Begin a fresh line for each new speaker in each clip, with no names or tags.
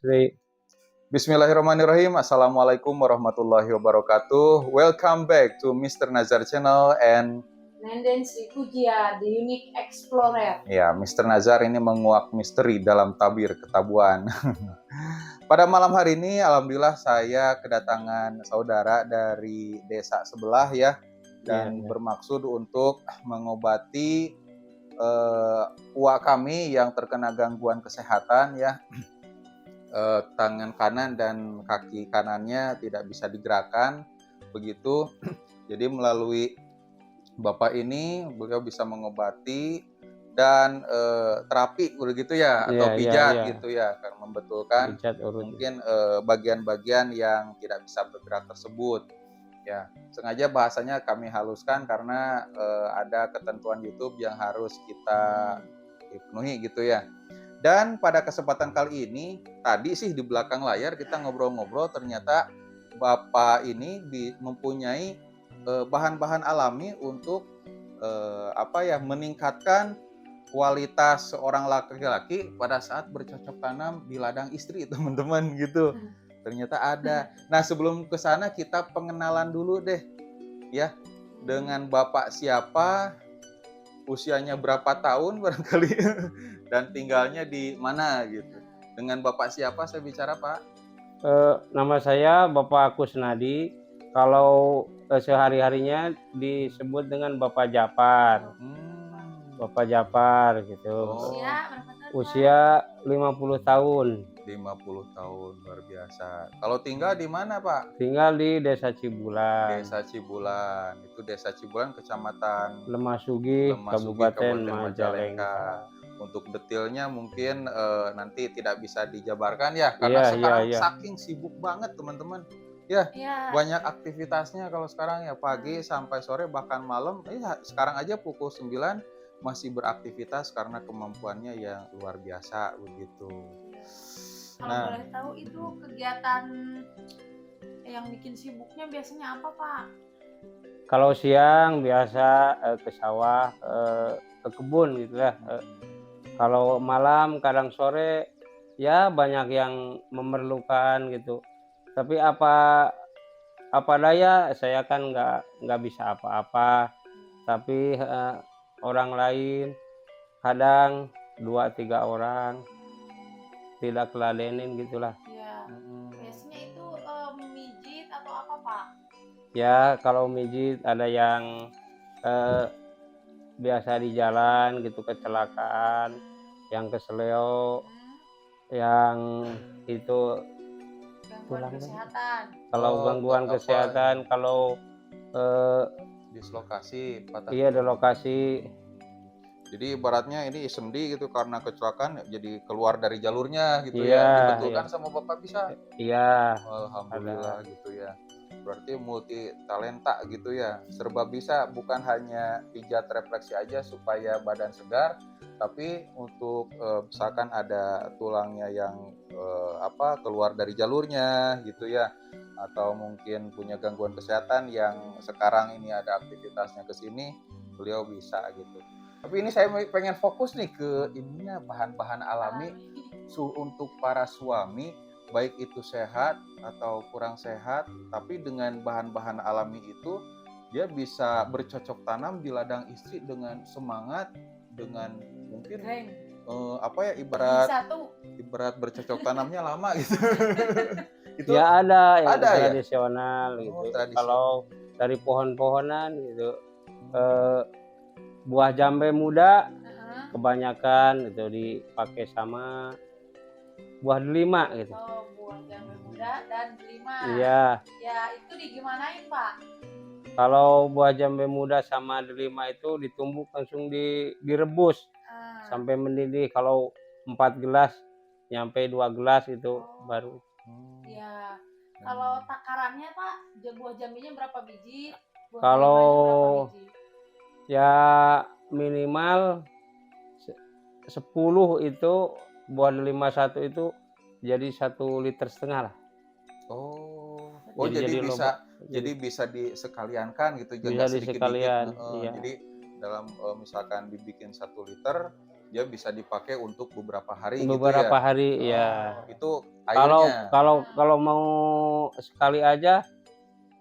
Sri.
Bismillahirrahmanirrahim. Assalamualaikum warahmatullahi wabarakatuh. Welcome back to Mr. Nazar Channel and
Nenden Sri Pujia, The Unique Explorer.
ya, Mr. Nazar ini menguak misteri dalam tabir ketabuhan. Pada malam hari ini, alhamdulillah saya kedatangan saudara dari desa sebelah ya, dan bermaksud untuk mengobati uak kami yang terkena gangguan kesehatan ya. Tangan kanan dan kaki kanannya tidak bisa digerakkan begitu. Jadi melalui Bapak ini beliau bisa mengobati dan terapi begitu ya, atau pijat gitu ya, karena membetulkan mungkin bagian-bagian yang tidak bisa bergerak tersebut ya. Sengaja bahasanya kami haluskan karena ada ketentuan YouTube yang harus kita penuhi gitu ya. Dan pada kesempatan kali ini, tadi sih di belakang layar kita ngobrol-ngobrol, ternyata Bapak ini mempunyai bahan-bahan alami untuk meningkatkan kualitas seorang laki-laki pada saat bercocok tanam di ladang istri, teman-teman gitu. Ternyata ada. Nah, sebelum ke sana kita pengenalan dulu deh ya, dengan Bapak siapa, usianya berapa tahun barangkali, dan tinggalnya di mana gitu. Dengan Bapak siapa saya bicara, Pak?
Nama saya Bapak Kusnadi. Kalau sehari-harinya disebut dengan Bapak Japar. Bapak Japar gitu. Usia 50 tahun.
50 tahun, luar biasa. Kalau tinggal di mana, Pak?
Tinggal di Desa Cibulan.
Desa Cibulan. Itu Desa Cibulan, Kecamatan
Lemasugi, Kabupaten Majalengka.
Untuk detailnya mungkin nanti tidak bisa dijabarkan ya, karena sekarang saking sibuk banget teman-teman. Ya, banyak aktivitasnya kalau sekarang ya, pagi sampai sore bahkan malam. Sekarang aja pukul 9 masih beraktivitas karena kemampuannya yang luar biasa begitu.
Kalau boleh tahu itu kegiatan yang bikin sibuknya biasanya apa, Pak?
Kalau siang biasa ke sawah, ke kebun gitu ya. Kalau malam kadang sore ya banyak yang memerlukan gitu. Tapi apa daya, saya kan nggak bisa apa-apa. Tapi orang lain kadang 2-3 orang tidak keladenin gitulah.
Ya. Biasanya itu mijit atau apa, Pak?
Ya, kalau mijit ada yang biasa di jalan gitu kecelakaan, yang kesleo, yang itu
gangguan kesehatan.
Kalau gangguan kesehatan, kalau
dislokasi, patah.
Iya, dislokasi.
Jadi ibaratnya ini sendi gitu, karena kecelakaan jadi keluar dari jalurnya gitu ya. Dibetulkan sama Bapak bisa?
Iya.
Alhamdulillah gitu ya. Berarti multi talenta gitu ya. Serba bisa, bukan hanya pijat refleksi aja supaya badan segar, tapi untuk misalkan ada tulangnya yang keluar dari jalurnya gitu ya, atau mungkin punya gangguan kesehatan yang sekarang ini ada aktivitasnya ke sini, beliau bisa gitu. Tapi ini saya pengen fokus nih ke ininya, bahan-bahan alami untuk para suami, baik itu sehat atau kurang sehat, tapi dengan bahan-bahan alami itu dia bisa bercocok tanam di ladang istri dengan semangat, dengan mungkin ibarat bercocok tanamnya lama gitu. Itu
ya ada yang
ada
tradisional ya? Gitu. Kalau dari pohon-pohonan gitu, buah jambe muda kebanyakan itu dipakai sama buah delima gitu.
Oh, buah jambe muda dan delima.
Iya.
Ya, itu digimanain, Pak?
Kalau buah jambe muda sama delima itu ditumbuk langsung direbus sampai mendidih. Kalau 4 gelas nyampe 2 gelas itu baru.
Ya. Kalau takarannya, Pak, buah jambenya berapa biji?
Kalau ya minimal 10 itu buah delima satu itu jadi 1,5 liter lah.
Jadi bisa disekaliankan gitu,
bisa disekalian.
Jadi dalam misalkan dibikin 1 liter, dia bisa dipakai untuk beberapa hari gitu
beberapa
ya.
hari
Oh,
ya.
itu
Kalau
airnya.
kalau mau sekali aja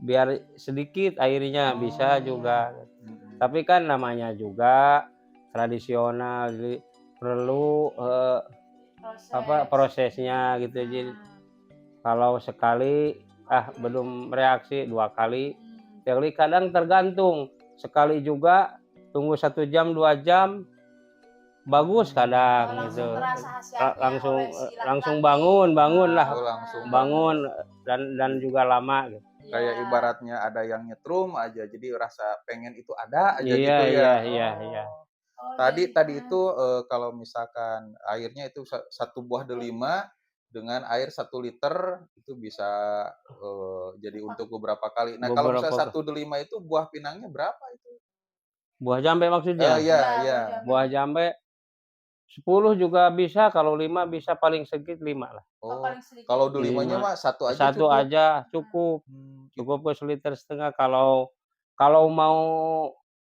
biar sedikit airnya bisa juga.
Mm-mm.
Tapi kan namanya juga tradisional, jadi perlu prosesnya gitu. Jadi kalau sekali belum reaksi, 2 kali. Jadi kadang tergantung, sekali juga tunggu 1 jam 2 jam bagus kadang
langsung
gitu.
terasa khasiatnya
Langsung
oleh si
langsung
laki-laki.
bangun lah,
Oh, langsung
bangun dan juga lama gitu.
Kayak ibaratnya ada yang nyetrum aja, jadi rasa pengen itu ada aja
Iya
gitu
iya
ya.
iya iya.
Tadi itu kalau misalkan airnya itu 1 buah delima dengan air 1 liter itu bisa jadi untuk beberapa kali. Nah, kalau misalnya
Beberapa
1 delima itu buah pinangnya berapa itu?
buah jambe maksudnya?
Iya, iya.
Buah jambe 10 juga bisa, kalau 5 bisa, paling sedikit 5 lah.
Oh,
paling sedikit.
kalau delimanya
5.
mah 1 aja
1
cukup.
aja cukup.
Gitu.
Cukup ke 1,5 liter. Kalau mau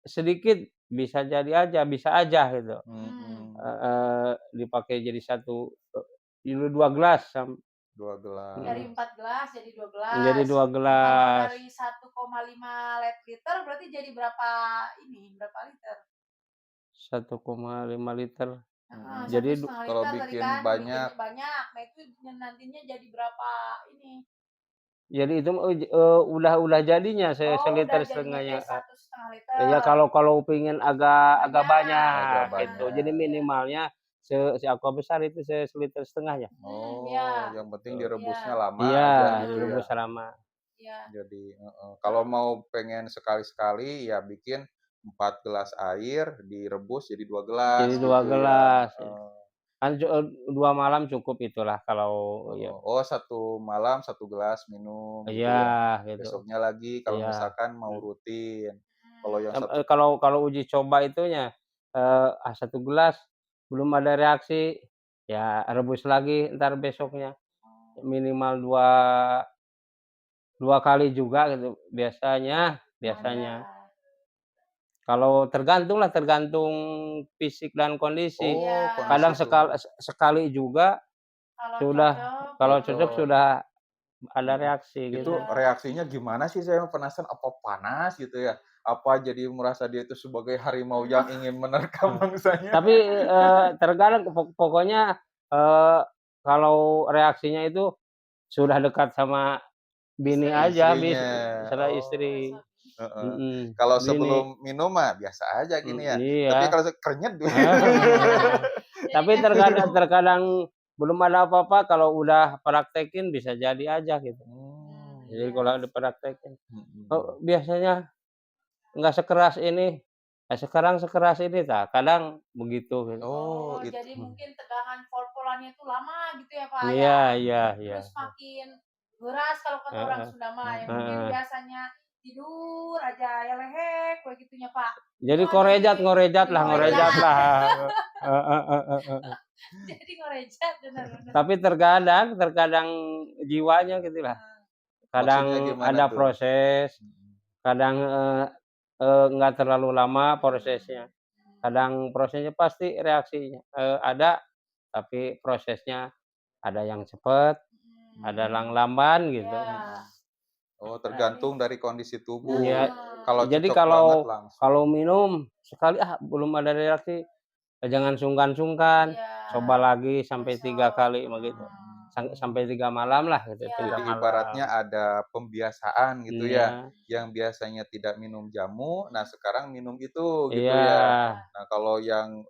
sedikit bisa jadi aja, bisa aja gitu. Dipakai jadi 2 gelas
2 gelas.
Dari 4 gelas jadi 2 gelas.
Jadi 2
Kalau
gelas.
dari 1,5 liter berarti jadi berapa liter?
1,5 liter.
Jadi
Jadi
kalau
liter tadi
bikin
kan,
banyak.
bikinnya banyak. Nah, itu nantinya jadi berapa ini?
jadi itu udah jadinya
Udah
seliter
jadinya
setengahnya.
1,5 liter.
Iya, kalau pengen agak banyak
Agak
gitu.
banyak.
Jadi minimalnya si aqua besar itu seliter setengah ya.
Oh,
Iya.
yang penting direbusnya lama
Iya,
aja gitu ya.
direbus lama.
Iya.
Jadi kalau mau pengen sekali-sekali ya bikin 4 gelas air direbus jadi 2 gelas
Jadi 2
gitu ya.
gelas. Kan 2 malam cukup itulah kalau ya.
Oh, 1 malam 1 gelas minum gitu
Iya,
ya.
gitu.
Besoknya lagi kalau
Iya.
misalkan mau rutin. Kalau yang
Kalau uji coba itunya 1 gelas belum ada reaksi, ya rebus lagi ntar besoknya. Minimal 2 kali juga gitu biasanya. Kalau tergantung fisik dan kondisi.
Oh,
Kadang
kondisi tubuh.
sekali juga kalau cocok sudah ada reaksi
Itu
gitu.
reaksinya gimana sih, saya penasaran, apa panas gitu ya? Apa jadi merasa dia itu sebagai harimau yang ingin menerkam mangsanya?
Tapi terkadang pokoknya kalau reaksinya itu sudah dekat sama bini aja,
Istrinya.
istri.
Kalau
Bini.
sebelum minum mah biasa aja gini ya.
Iya.
Tapi kalau krenyet
Tapi terkadang belum ada apa-apa, kalau udah praktekin bisa jadi aja gitu. Jadi kalau dipraktekin. Biasanya nggak sekeras ini. Sekarang sekeras ini kadang begitu gitu.
Oh, jadi mungkin tegangan pol-polannya itu lama gitu ya, Pak
Iya,
ya.
iya.
Terus makin keras kalau kata orang Sunda mah ya. Mungkin biasanya tidur aja ya lehek begitunya, Pak.
Jadi ngorejat lah.
Jadi ngorejat benar-benar.
Tapi terkadang jiwanya gitu lah. Kadang ada proses, kadang nggak terlalu lama prosesnya. Kadang prosesnya pasti reaksinya ada, tapi prosesnya ada yang cepat, ada yang lamban gitu.
Oh, tergantung dari kondisi tubuh.
Iya.
Kalau
Jadi
cocok banget langsung.
kalau minum sekali belum ada reaksi, jangan sungkan-sungkan. Coba lagi sampai 3 kali begitu. Sampai 3 malam lah gitu.
Jadi ibaratnya ada pembiasaan gitu ya. Yang biasanya tidak minum jamu, nah sekarang minum itu gitu ya. Nah, kalau yang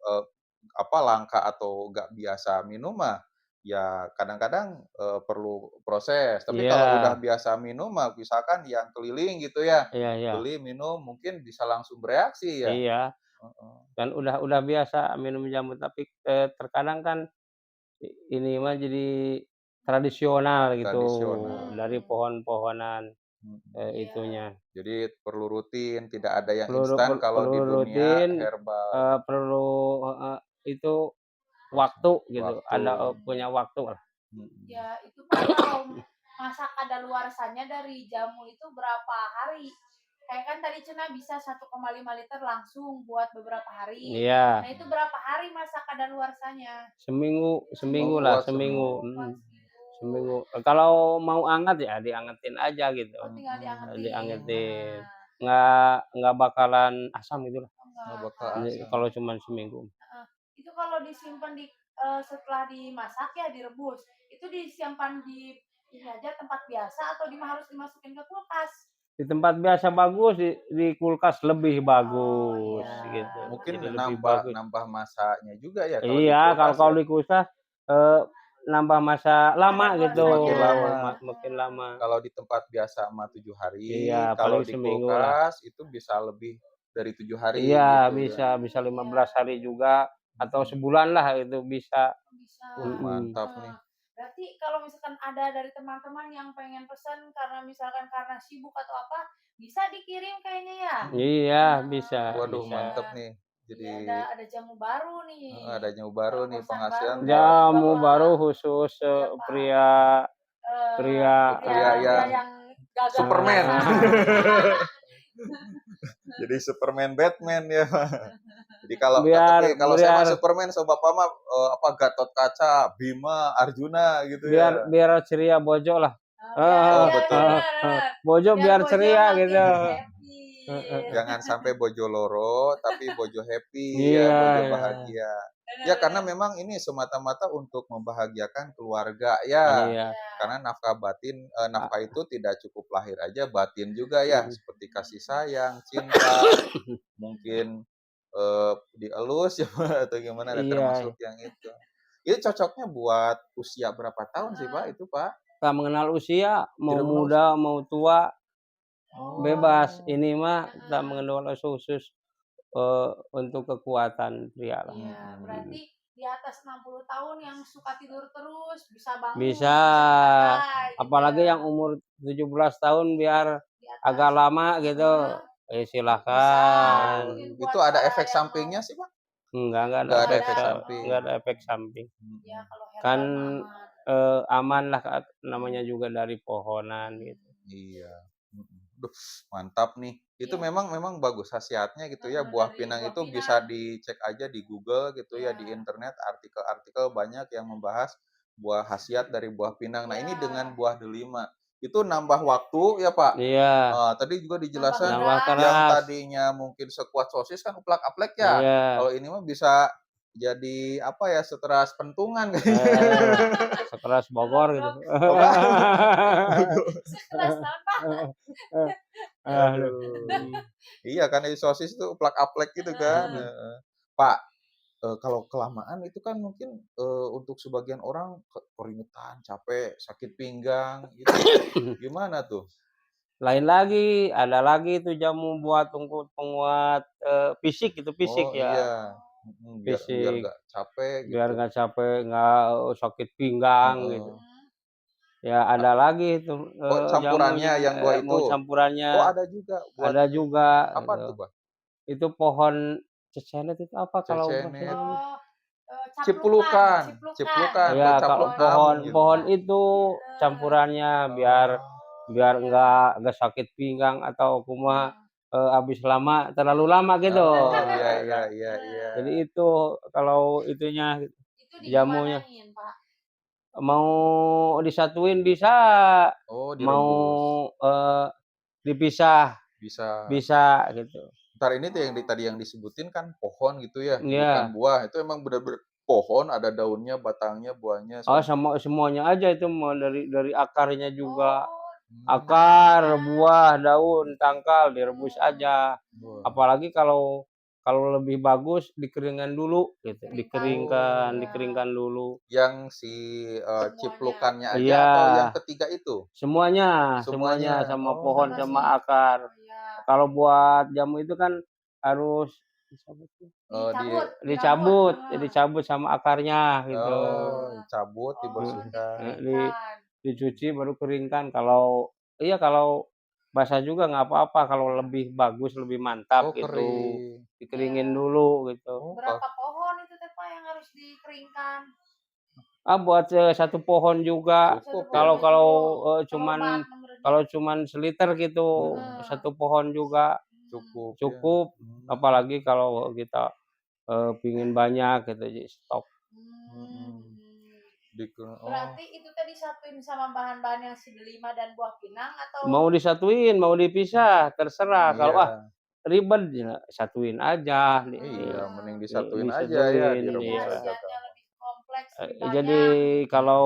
langka atau nggak biasa minum mah ya kadang-kadang perlu proses. Tapi kalau udah biasa minum mah misalkan yang keliling gitu ya, beli minum mungkin bisa langsung bereaksi ya.
Iya. Kan udah biasa minum jamu, tapi terkadang kan ini mah jadi tradisional gitu. Dari pohon-pohonan itunya.
Jadi perlu rutin, tidak ada yang
Perlu
instan kalau di dunia
rutin,
herbal.
perlu itu waktu gitu. Ada punya waktu lah.
Ya, itu Pak kalau masak kadaluarsanya dari jamu itu berapa hari? kayak kan tadi Cina bisa 1,5 liter langsung buat beberapa hari.
Iya,
Nah itu berapa hari masa kadaluarsanya?
seminggu
Oh,
lah,
buat
seminggu.
Pas gitu.
Seminggu. Kalau mau anget ya diangetin aja gitu.
Oh tinggal diangetin.
Diangetin.
Nah,
Nggak bakalan asam gitu lah.
Nggak bakal
harus
asam.
Kalau cuma seminggu.
itu kalau disimpan setelah dimasak ya direbus, itu disimpan di ini aja tempat biasa atau harus dimasukin ke kulkas?
Di tempat biasa bagus, di kulkas lebih bagus
iya.
gitu.
Mungkin
Jadi lebih bagus.
nambah masanya juga ya kalau di
Iya,
kulkas
kalau
ya.
di kulkas eh, nambah masa lama gitu.
Makin lama.
Makin lama.
Kalau di tempat biasa mah 7 hari,
Iya,
kalau
paling
di
seminggu lah.
kulkas itu bisa lebih dari 7 hari
Iya,
gitu ya.
bisa 15 hari juga atau sebulan lah itu bisa.
Bisa.
Mantap nih.
Berarti kalau misalkan ada dari teman-teman yang pengen pesan karena misalkan karena sibuk atau apa, bisa dikirim kayaknya ya?
Iya, bisa.
Waduh,
bisa.
mantep nih. Jadi
ada jamu baru nih.
ada jamu baru nih,
Terobosan
penghasilan
baru.
Jamu
Bapak.
baru khusus pria
yang gagal
Superman.
puasa.
jadi Superman Batman ya. Jadi kalau
Biar-
saya mah Superman, so Bapak mah apa Gatot Kaca, Bima, Arjuna gitu ya.
biar ceria bojo lah.
betul.
Bojo biar ceria
makin
gitu.
happy.
Jangan sampai bojo loro, tapi bojo happy
Iya,
ya, bojo
iya.
bahagia. Ya karena memang ini semata-mata untuk membahagiakan keluarga ya.
Iya.
Karena nafkah itu tidak cukup lahir aja, batin juga ya, seperti kasih sayang, cinta, mungkin dielus ya atau gimana, ada
Iya.
termasuk yang itu. Itu cocoknya buat usia berapa tahun sih Pak itu Pak?
Tak mengenal usia, mau
Tidak mengenal
muda, mau tua,
Oh.
bebas. Ini mah tak mengenal usia khusus untuk kekuatan pria lah.
Iya, berarti di atas 60 tahun yang suka tidur terus bisa bangun.
Bisa.
santai, gitu
Apalagi
ya.
yang umur 17 tahun biar
Di atas.
agak lama gitu. Silahkan.
Bisa.
Itu ada efek sampingnya sih Pak?
Enggak
Nggak
ada
ada efek samping.
Enggak ada efek samping.
Ya, kalau
Kan
herbal
aman lah namanya juga dari pohonan gitu.
Iya. Duh, mantap nih. Itu
Iya.
memang bagus khasiatnya gitu ya. Buah
Dari
pinang
buah
itu
pinang.
bisa dicek aja di Google gitu ya,
Iya.
di internet artikel-artikel banyak yang membahas buah khasiat dari buah pinang. Nah, ini
Iya.
dengan buah delima. Itu nambah waktu ya, Pak.
Iya.
Tadi juga dijelaskan
Nambah keras.
yang tadinya mungkin sekuat sosis kan uplak-aplek ya.
Iya.
Kalau ini mah bisa jadi apa ya, seteras pentungan
Sekeras Bogor gitu.
Sekeras apa?
Aduh. Iya kan sosis itu uplak-aplek gitu kan. Pak, kalau kelamaan itu kan mungkin untuk sebagian orang keringetan, capek, sakit pinggang gitu. Gimana tuh?
Lain lagi, ada lagi itu jamu buat penguat fisik itu fisik ya.
Iya. Biar
Fisik.
nggak capek gitu.
Biar nggak capek, nggak sakit pinggang gitu. Ya ada lagi itu
campurannya
jamunya,
yang buah itu.
mau campurannya.
Oh ada juga.
Ada juga.
Apa
gitu.
tuh Pak?
Itu pohon cecenet itu apa kalau
Cecenet.
Ciplukan.
Ya, kalau
Capluk
pohon itu campurannya biar nggak sakit pinggang atau kumaha habis terlalu lama gitu.
Oh, iya.
Jadi itu kalau itunya
Itu
jamunya
digimanain, Pak?
mau disatuin bisa,
Oh,
mau dipisah bisa gitu.
Ntar ini tuh yang tadi yang disebutin kan pohon gitu ya,
Iya.
bukan buah. Itu emang bener-bener pohon, ada daunnya, batangnya, buahnya.
Oh, semuanya aja itu mau dari akarnya juga.
Oh,
Akar, buah, daun, tangkal direbus aja. Apalagi kalau lebih bagus dikeringkan dulu gitu. Dikeringkan dulu.
Yang si ciplukannya aja
Iya.
atau yang ketiga itu?
Semuanya sama pohon sama akar. Kalau buat jamu itu kan harus dicabut sama akarnya gitu.
Dicabut, dibersihkan.
Dicuci baru keringkan. Kalau basah juga nggak apa-apa. Kalau lebih bagus, lebih mantap gitu.
Kering.
Dikeringin dulu gitu.
Berapa pohon itu teh Pak yang harus dikeringkan?
Buat satu pohon juga.
Cukup,
Kalau cuman kalau cuman seliter gitu,
Heeh.
satu pohon juga
Cukup ya.
cukup, apalagi kalau kita, pingin banyak gitu, jadi stok.
Hmm.
Oh,
Berarti itu tadi disatuin sama bahan-bahan yang si delima dan buah pinang
Mau
atau
disatuin, mau dipisah, terserah. Kalau,
iya.
ribet ya satuin aja,
Iya, mending
di
disatuin aja ya,
disatuin,
jadi
direbus
iya.
aja
khasiatnya
kan.
lebih kompleks, lebih
Jadi
banyak gitu.
kalau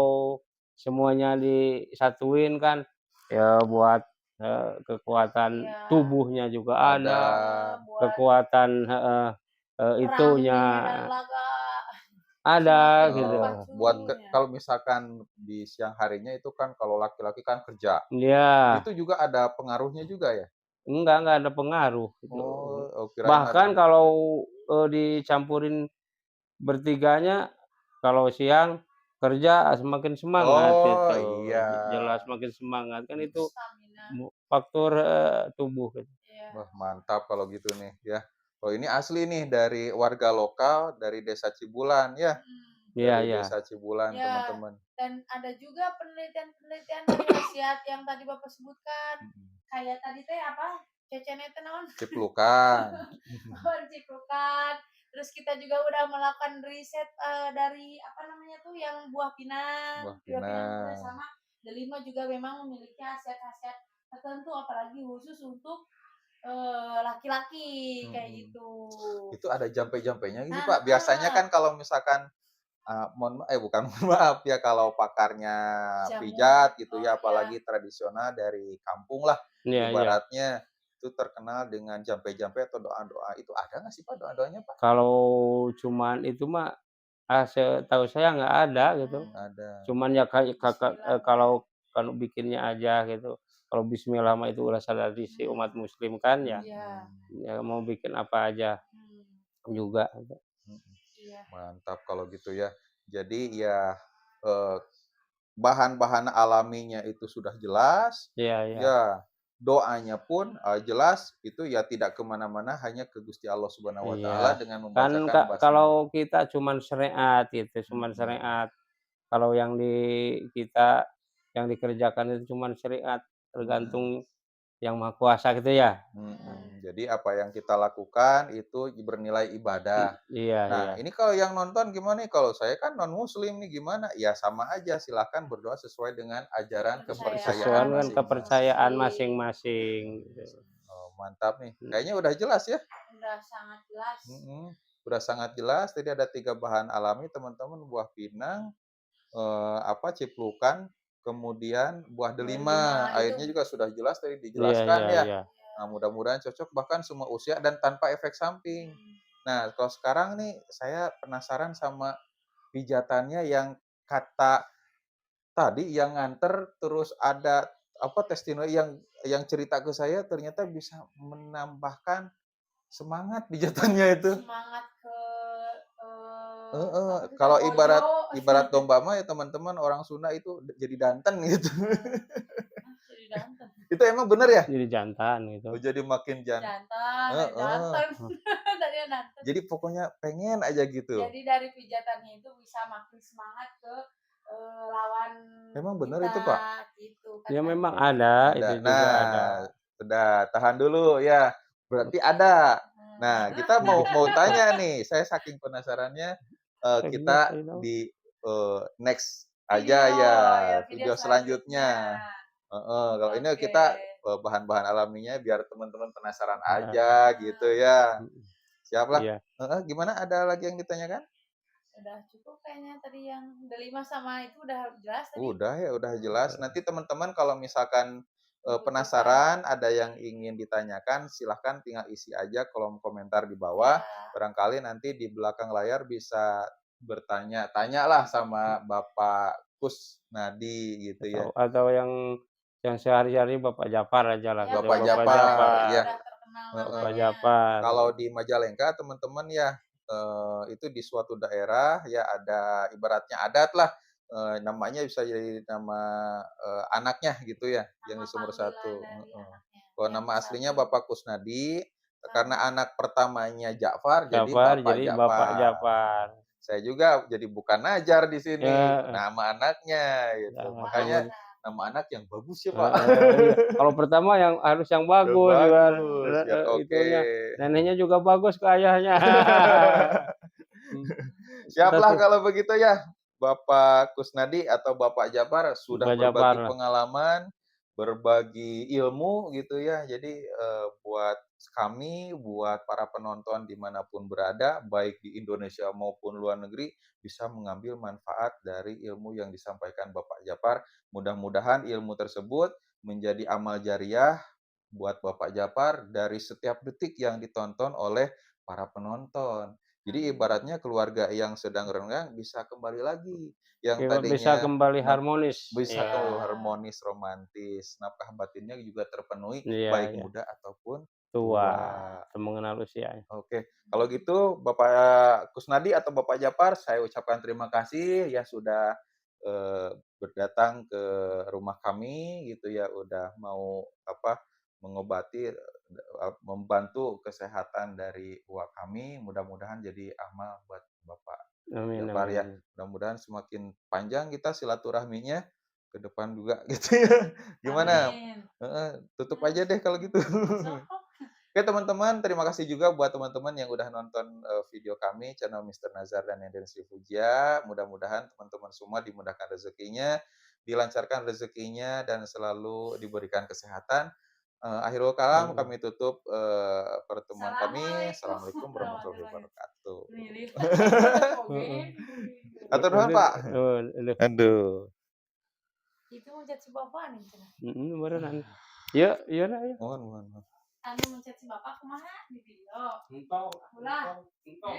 semuanya disatuin kan, ya buat, kekuatan
Iya.
tubuhnya juga
Ada.
ada,
Buat
kekuatan heeh,
perang
itunya
di medan laga
ada
semakin
gitu.
Buat
terpacunya.
kalau misalkan di siang harinya itu kan kalau laki-laki kan kerja,
Iya,
itu juga ada pengaruhnya juga ya?
enggak ada pengaruh gitu.
Kirain ada.
Bahkan kalau, dicampurin bertiganya, kalau siang kerja semakin semangat
Oh,
itu,
iya.
jelas makin semangat, kan itu
Stamina.
faktor, tubuh gitu.
Iya.
Wah, mantap kalau gitu nih ya. Oh, ini asli nih dari warga lokal dari Desa Cibulan ya.
Iya
Dari
iya.
Desa Cibulan,
Ya,
teman-teman.
dan ada juga penelitian-penelitian dari khasiat yang tadi Bapak sebutkan. Kayak tadi teh apa? Cecene teh naon?
Ciplukan.
Pohon ciprukan. Terus kita juga udah melakukan riset dari apa namanya tuh yang buah pinang.
Buah
Buah pinang juga
pinang.
sama. Delima juga memang memiliki khasiat-khasiat tertentu apalagi khusus untuk laki-laki kayak gitu.
Itu ada jampe-jampenya gitu,
Nah,
Pak? Biasanya kan kalau misalkan bukan mohon maaf ya, kalau pakarnya
jamu.
pijat gitu
Oh
ya,
iya.
apalagi tradisional dari kampung lah,
Iya iya.
ibaratnya itu terkenal dengan jampe-jampe atau doa-doa. Itu ada nggak sih, Pak, doa-doanya, Pak?
Kalau cuman itu mah, setahu saya nggak ada gitu.
Ada.
Cuman ya kayak Kakak,
Bismillah.
kalau bikinnya aja gitu. Kalau bismillah mah itu udah tradisi umat muslim kan ya,
Iya.
ya mau bikin apa aja
Hmm.
juga gitu.
Iya.
Mantap kalau gitu ya. Jadi ya, eee, bahan-bahan alaminya itu sudah jelas,
Iya iya.
ya doanya pun, jelas, itu ya tidak kemana mana hanya ke Gusti Allah Subhanahu wa Ta'ala
Iya.
dengan
Kan
membacakan
kalau
basmalah.
kita cuman syariat gitu, cuman
Mhm,
syariat. Kalau yang kita yang dikerjakan itu cuman syariat,
mhm,
tergantung Yang Maha Kuasa gitu ya?
Jadi apa yang kita lakukan itu bernilai ibadah.
Iya
Nah,
iya.
ini kalau yang nonton gimana nih? Kalau saya kan non muslim nih gimana? Ya sama aja, silakan berdoa sesuai dengan ajaran
Kepercayaan
kepercayaan
Sesuai dengan
masing-masing.
kepercayaan
masing-masing.
masing-masing gitu.
Oh, mantap nih.
Mhm.
Kayaknya udah jelas ya.
Udah sangat jelas.
Udah sangat jelas. Tadi ada 3 bahan alami teman-teman, buah pinang, ciplukan, kemudian buah delima.
Delima itu
Airnya juga sudah jelas tadi
Iya iya
dijelaskan ya.
iya.
Nah, mudah-mudahan cocok bahkan semua usia dan tanpa efek samping. Nah, kalau sekarang nih saya penasaran sama pijatannya yang kata tadi yang nganter terus ada testimoni yang cerita ke saya ternyata bisa menambahkan semangat pijatannya itu.
semangat ke
Heeh,
apa tuh teh
kalau ibarat
bojo.
ibarat domba mah ya teman-teman orang Sunda itu jadi danten gitu.
Jadi jantan.
Itu emang bener ya?
Jadi jantan gitu.
Oh, jadi makin
Jantan, dari
heeh.
jantan. Tadinya jantan.
Jadi pokoknya pengen aja gitu.
Jadi dari pijatannya itu bisa makin semangat ke lawan
Emang bener
kita
itu, Pak?
gitu
Ya
katanya.
memang ada,
Ada.
itu juga ada.
Nah, sudah tahan dulu ya. Berarti ada. Nah, kita mau mau tanya nih, saya saking penasarannya,
Teknik
kita
itu.
di, next
Video,
aja ya,
ya video
video
selanjutnya.
selanjutnya. Heeh, kalau ini
Oke.
kita, bahan-bahan alaminya biar teman-teman penasaran
Heeh.
aja gitu ya.
Mhm.
Siap lah.
Iya.
Heeh, gimana ada lagi yang ditanyakan?
Udah cukup kayaknya tadi yang delima sama itu udah jelas tadi.
Udah ya, udah jelas. Nanti teman-teman kalau misalkan,
Dibutuhkan.
penasaran, ada yang ingin ditanyakan, silahkan tinggal isi aja kolom komentar di bawah.
Ya.
Barangkali nanti di belakang layar bisa bertanya, tanyalah sama Bapak Kusnadi gitu ya.
Atau yang sehari-hari Bapak Japar aja lah
Ya,
gitu,
Bapak
Bapak
Japar,
yang
ya.
Japar,
udah terkenal
Heeh.
Bapak
namanya.
Japar.
Kalau di Majalengka teman-teman ya, itu di suatu daerah ya ada ibaratnya adat lah, namanya bisa jadi nama, anaknya gitu ya, yang
Nama
di nomor
panggilan
satu,
dari
heeh.
anaknya.
Kalau
Yang
nama aslinya
satu.
Bapak Kusnadi, karena
Sama.
anak pertamanya Ja'far jadi
Japar
Bapak
jadi Bapak
Ja'far.
Japar.
Saya juga jadi bukan Najar di sini,
Ya,
nama anaknya gitu.
sangat
Makanya
mudah.
nama anak yang bagus ya, Pak.
Iya. Kalau pertama harus yang bagus, biar
Bagus, ya, oke.
itunya, neneknya juga bagus ke ayahnya.
Siaplah kalau begitu ya, Bapak Kusnadi atau Bapak Japar sudah
Pak
berbagi
Japar.
pengalaman, berbagi ilmu gitu ya. Jadi buat kami, buat para penonton dimanapun berada, baik di Indonesia maupun luar negeri, bisa mengambil manfaat dari ilmu yang disampaikan Bapak Japar. Mudah-mudahan ilmu tersebut menjadi amal jariah buat Bapak Japar dari setiap detik yang ditonton oleh para penonton. Jadi ibaratnya keluarga yang sedang renggang bisa kembali lagi, yang
Iya, bisa
tadinya
kembali harmonis.
bisa
Iya.
harmonis, romantis, nafkah batinnya juga terpenuhi,
Iya,
baik
iya.
muda ataupun
Tua,
tua.
mengenal usianya.
Oke, kalau gitu Bapak Kusnadi atau Bapak Japar, saya ucapkan terima kasih ya sudah berdatang ke rumah kami gitu ya, udah mau mengobati, membantu kesehatan dari uak kami. Mudah-mudahan jadi amal buat Bapak
Amin,
Japar ya.
amin.
Mudah-mudahan semakin panjang kita silaturahminya ke depan juga gitu ya. Gimana?
Amin.
Tutup aja deh kalau gitu.
Sokok.
Oke teman-teman, terima kasih juga buat teman-teman yang udah nonton video kami, channel Mister Nazar dan Enden Sri Puja. Mudah-mudahan teman-teman semua dimudahkan rezekinya, dilancarkan rezekinya, dan selalu diberikan kesehatan. Akhirul kalam, kami tutup pertemuan kami. Assalamualaikum warahmatullahi wabarakatuh. Atur nuhun, Pak. Aduh.
Itu mau si bapak nih cenah.
Beneran. Ya, iya lah ya.
Mohon.
Anu mencet si bapak kumaha di video.
Engkau.
Ulah.
Engkau.